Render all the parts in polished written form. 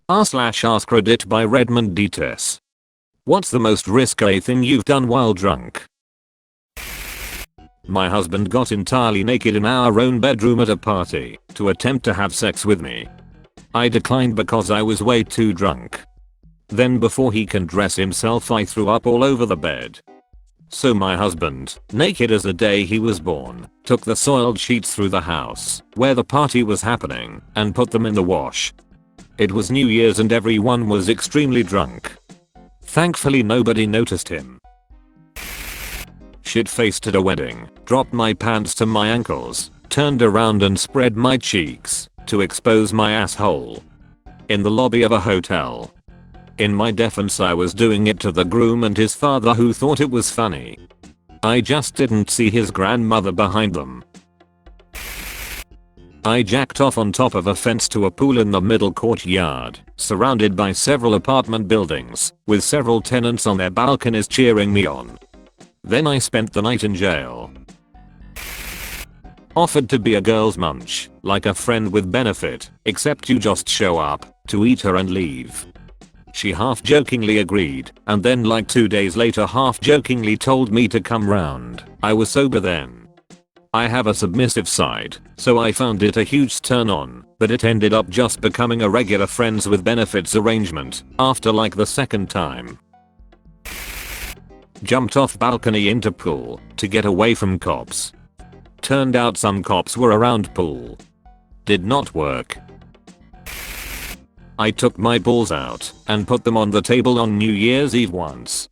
r/AskReddit by Redmond Dtes. What's the most risque thing you've done while drunk? My husband got entirely naked in our own bedroom at a party to attempt to have sex with me. I declined because I was way too drunk. Then before he can dress himself, I threw up all over the bed. So my husband, naked as the day he was born, took the soiled sheets through the house where the party was happening and put them in the wash. It was New Year's and everyone was extremely drunk. Thankfully nobody noticed him. Shit-faced at a wedding, dropped my pants to my ankles, turned around and spread my cheeks to expose my asshole. In the lobby of a hotel. In my defense, I was doing it to the groom and his father, who thought it was funny. I just didn't see his grandmother behind them. I jacked off on top of a fence to a pool in the middle courtyard, surrounded by several apartment buildings, with several tenants on their balconies cheering me on. Then I spent the night in jail. Offered to be a girl's munch, like a friend with benefit, except you just show up to eat her and leave. She half-jokingly agreed, and then like 2 days later half-jokingly told me to come round. I was sober then. I have a submissive side, so I found it a huge turn on, but it ended up just becoming a regular friends with benefits arrangement after like the second time. Jumped off balcony into pool to get away from cops. Turned out some cops were around pool. Did not work. I took my balls out and put them on the table on New Year's Eve once.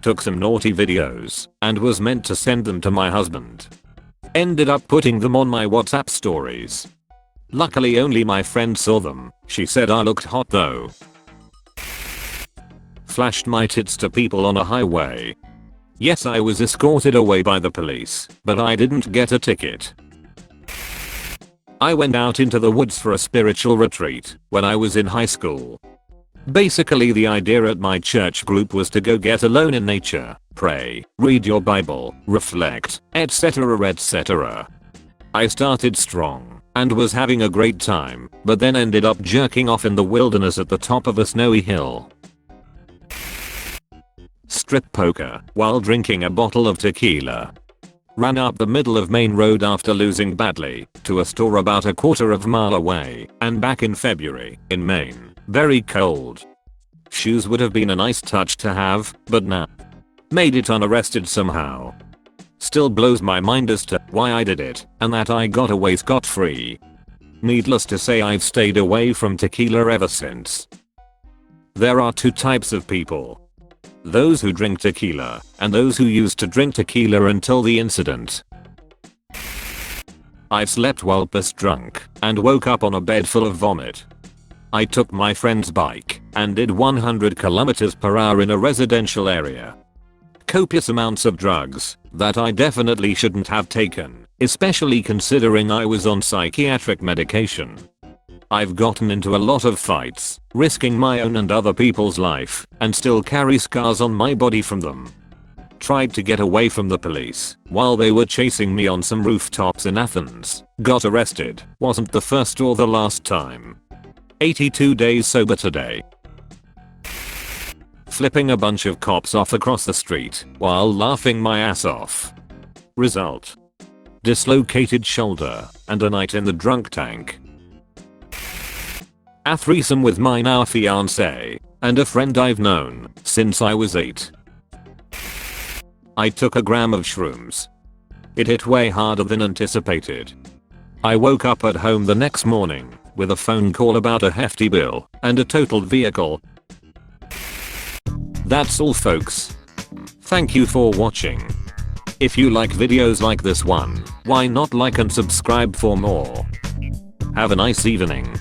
Took some naughty videos and was meant to send them to my husband. Ended up putting them on my WhatsApp stories. Luckily only my friend saw them. She said I looked hot though. Flashed my tits to people on a highway. Yes, I was escorted away by the police, but I didn't get a ticket. I went out into the woods for a spiritual retreat when I was in high school. Basically the idea at my church group was to go get alone in nature, pray, read your Bible, reflect, etc. etc. I started strong and was having a great time, but then ended up jerking off in the wilderness at the top of a snowy hill. Strip poker while drinking a bottle of tequila. Ran up the middle of Main Road after losing badly to a store about a quarter of a mile away, and back in February in Maine. Very cold. Shoes would have been a nice touch to have, but nah. Made it unarrested somehow. Still blows my mind as to why I did it and that I got away scot-free. Needless to say, I've stayed away from tequila ever since. There are two types of people. Those who drink tequila and those who used to drink tequila until the incident. I've slept while piss drunk and woke up on a bed full of vomit. I took my friend's bike and did 100 km/h in a residential area. Copious amounts of drugs that I definitely shouldn't have taken, especially considering I was on psychiatric medication. I've gotten into a lot of fights, risking my own and other people's life, and still carry scars on my body from them. Tried to get away from the police while they were chasing me on some rooftops in Athens. Got arrested. Wasn't the first or the last time. 82 days sober today. Flipping a bunch of cops off across the street while laughing my ass off. Result: dislocated shoulder and a night in the drunk tank. A threesome with my now fiancé and a friend I've known since I was 8. I took a gram of shrooms. It hit way harder than anticipated. I woke up at home the next morning with a phone call about a hefty bill and a totaled vehicle. That's all folks. Thank you for watching. If you like videos like this one, why not like and subscribe for more. Have a nice evening.